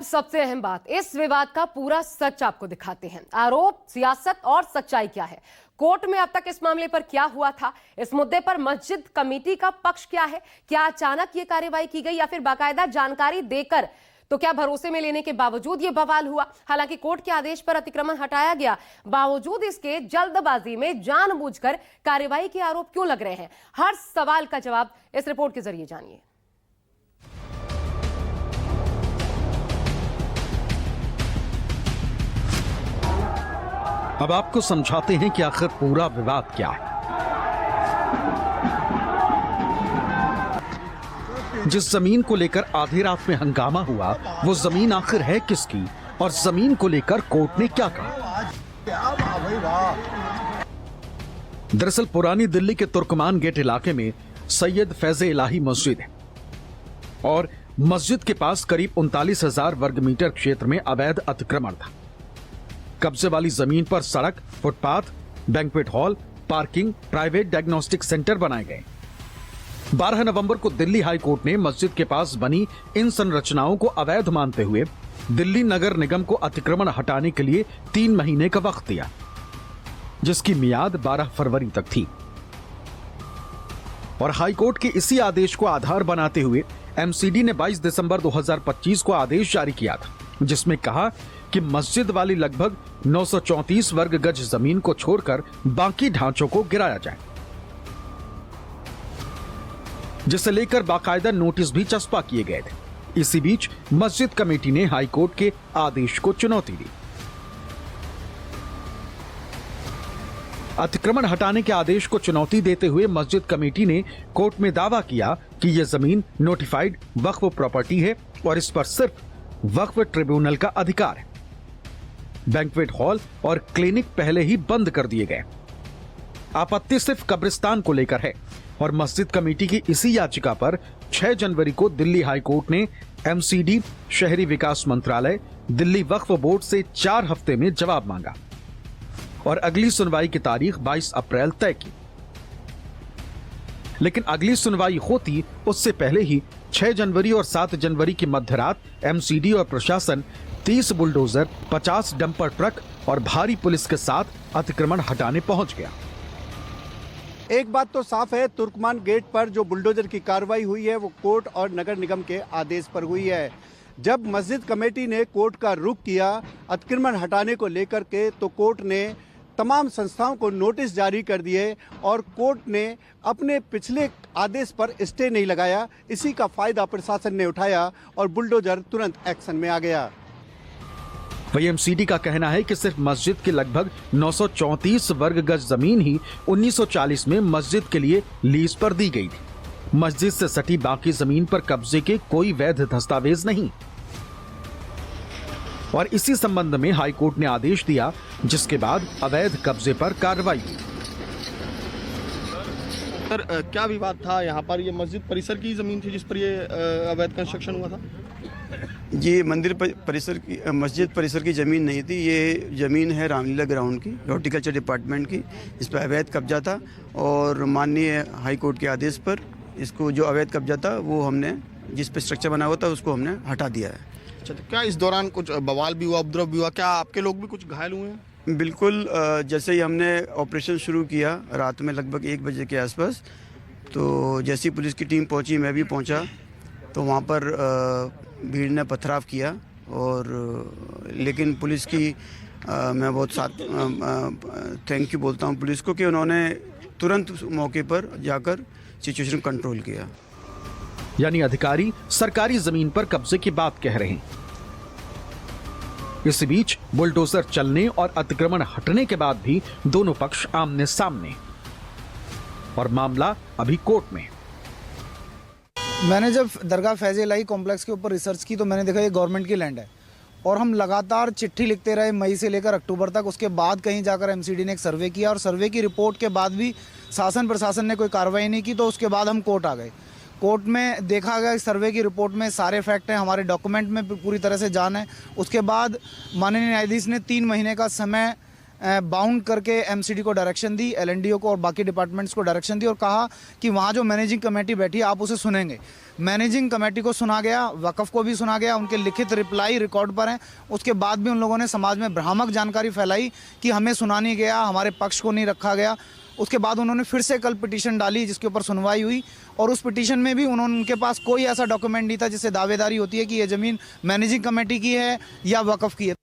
सबसे अहम बात, इस विवाद का पूरा सच आपको दिखाते हैं। आरोप, सियासत और सच्चाई क्या है। कोर्ट में अब तक इस मामले पर क्या हुआ था, इस मुद्दे पर मस्जिद कमेटी का पक्ष क्या है, क्या अचानक ये कार्रवाई की गई या फिर बाकायदा जानकारी देकर, तो क्या भरोसे में लेने के बावजूद ये बवाल हुआ। हालांकि कोर्ट के आदेश पर अतिक्रमण हटाया गया, बावजूद इसके जल्दबाजी में जानबूझकर कार्रवाई के आरोप क्यों लग रहे हैं। हर सवाल का जवाब इस रिपोर्ट के जरिए जानिए। अब आपको समझाते हैं कि आखिर पूरा विवाद क्या है। जिस जमीन को लेकर आधी रात में हंगामा हुआ, वो जमीन आखिर है किसकी और जमीन को लेकर कोर्ट ने क्या कहा। दरअसल पुरानी दिल्ली के तुर्कमान गेट इलाके में सैयद फैज़े इलाही मस्जिद है और मस्जिद के पास करीब 39,000 वर्ग मीटर क्षेत्र में अवैध अतिक्रमण था। कब्जे वाली जमीन पर सड़क, footpath, banquet hall, parking, private diagnostic centre बनाए गए। 12 नवंबर को दिल्ली हाई कोर्ट ने मस्जिद के पास बनी इन संरचनाओं को अवैध मानते हुए दिल्ली नगर निगम को अतिक्रमण हटाने के लिए 3 महीने का वक्त दिया, जिसकी मियाद 12 फरवरी तक थी। और हाई कोर्ट के इसी आदेश को आधार बनाते हुए एमसीडी ने 22 दिसंबर 2025 को आदेश जारी किया था, जिसमें कहा कि मस्जिद वाली लगभग 934 वर्ग गज जमीन को छोड़कर बाकी ढांचों को गिराया जाए, जिसे लेकर बाकायदा नोटिस भी चस्पा किए गए थे। इसी बीच मस्जिद कमेटी ने हाई कोर्ट के आदेश को चुनौती दी। अतिक्रमण हटाने के आदेश को चुनौती देते हुए मस्जिद कमेटी ने कोर्ट में दावा किया कि यह जमीन नोटिफाइड वक्फ प्रॉपर्टी है और इस पर सिर्फ वक्फ ट्रिब्यूनल का अधिकार है। बैंक्वेट हॉल और क्लिनिक पहले ही बंद कर दिए गए। आपत्ति सिर्फ कब्रिस्तान को लेकर है और मस्जिद कमेटी की इसी याचिका पर 6 जनवरी को दिल्ली हाई कोर्ट ने एमसीडी, शहरी विकास मंत्रालय, दिल्ली वक्फ बोर्ड से 4 हफ्ते में जवाब मांगा और अगली सुनवाई की तारीख 22 अप्रैल तय की। लेकिन अगली सुनवाई होती उससे पहले ही 6 जनवरी और 7 जनवरी की मध्यरात एमसीडी और प्रशासन 30 बुलडोजर, 50 डंपर ट्रक और भारी पुलिस के साथ अतिक्रमण हटाने पहुंच गया। एक बात तो साफ है, तुर्कमान गेट पर जो बुलडोजर की कार्रवाई हुई है वो कोर्ट और नगर निगम के आदेश पर हुई है। जब मस्जिद कमेटी ने कोर्ट का रुख किया अतिक्रमण हटाने को लेकर के, तो कोर्ट ने तमाम संस्थाओं को नोटिस जारी कर दिए और कोर्ट ने अपने पिछले आदेश पर स्टे नहीं लगाया। इसी का फायदा प्रशासन ने उठाया और बुलडोजर तुरंत एक्शन में आ गया। वही एमसीडी का कहना है कि सिर्फ मस्जिद की लगभग 934 वर्ग गज जमीन ही 1940 में मस्जिद के लिए लीज पर दी गई थी। मस्जिद से सटी बाकी जमीन पर कब्जे के कोई वैध दस्तावेज नहीं और इसी संबंध में हाई कोर्ट ने आदेश दिया, जिसके बाद अवैध कब्जे पर कार्रवाई हुई। सर, क्या विवाद था यहाँ पर? ये मस्जिद परिसर की जमीन थी जिस पर ये अवैध कंस्ट्रक्शन हुआ था? ये मस्जिद परिसर की ज़मीन नहीं थी। ये ज़मीन है रामलीला ग्राउंड की, हॉर्टिकल्चर डिपार्टमेंट की। इस पर अवैध कब्जा था और माननीय हाई कोर्ट के आदेश पर इसको जो अवैध कब्जा था वो हमने, जिस पर स्ट्रक्चर बना हुआ था, उसको हमने हटा दिया है। अच्छा, तो क्या इस दौरान कुछ बवाल भी हुआ, उपद्रव भी हुआ? क्या आपके लोग भी कुछ घायल हुए हैं? बिल्कुल, जैसे ही हमने ऑपरेशन शुरू किया रात में लगभग 1 बजे के आसपास, तो जैसी पुलिस की टीम पहुंची, मैं भी पहुंचा, तो वहां पर भीड़ ने पथराव किया और लेकिन पुलिस की मैं बहुत थैंक यू बोलता हूं पुलिस को कि उन्होंने तुरंत मौके पर जाकर सिचुएशन कंट्रोल किया। यानी अधिकारी सरकारी जमीन पर कब्जे की बात कह रहे हैं। इस बीच बुलडोजर चलने और अतिक्रमण हटने के बाद भी दोनों पक्ष आमने सामने और मामला अभी कोर्ट में। मैंने जब दरगाह फैज़े इलाही कॉम्प्लेक्स के ऊपर रिसर्च की तो मैंने देखा ये गवर्नमेंट की लैंड है और हम लगातार चिट्ठी लिखते रहे मई से लेकर अक्टूबर तक। उसके बाद कहीं जाकर एमसीडी ने एक सर्वे किया और सर्वे की रिपोर्ट के बाद भी शासन प्रशासन ने कोई कार्रवाई नहीं की, तो उसके बाद हम कोर्ट आ गए। कोर्ट में देखा गया सर्वे की रिपोर्ट में सारे फैक्ट हैं, हमारे डॉक्यूमेंट में पूरी तरह से जान है। उसके बाद माननीय न्यायाधीश ने 3 महीने का समय बाउंड करके एमसीडी को डायरेक्शन दी, एलएनडीओ को और बाकी डिपार्टमेंट्स को डायरेक्शन दी और कहा कि वहाँ जो मैनेजिंग कमेटी बैठी है आप उसे सुनेंगे। मैनेजिंग कमेटी को सुना गया, वक़फ़ को भी सुना गया, उनके लिखित रिप्लाई रिकॉर्ड पर हैं। उसके बाद भी उन लोगों ने समाज में भ्रामक जानकारी फैलाई कि हमें सुना नहीं गया, हमारे पक्ष को नहीं रखा गया। उसके बाद उन्होंने फिर से कल पिटीशन डाली जिसके ऊपर सुनवाई हुई और उस पिटीशन में भी उनके पास कोई ऐसा डॉक्यूमेंट नहीं था जिससे दावेदारी होती है कि ये ज़मीन मैनेजिंग कमेटी की है या वक़फ़ की है।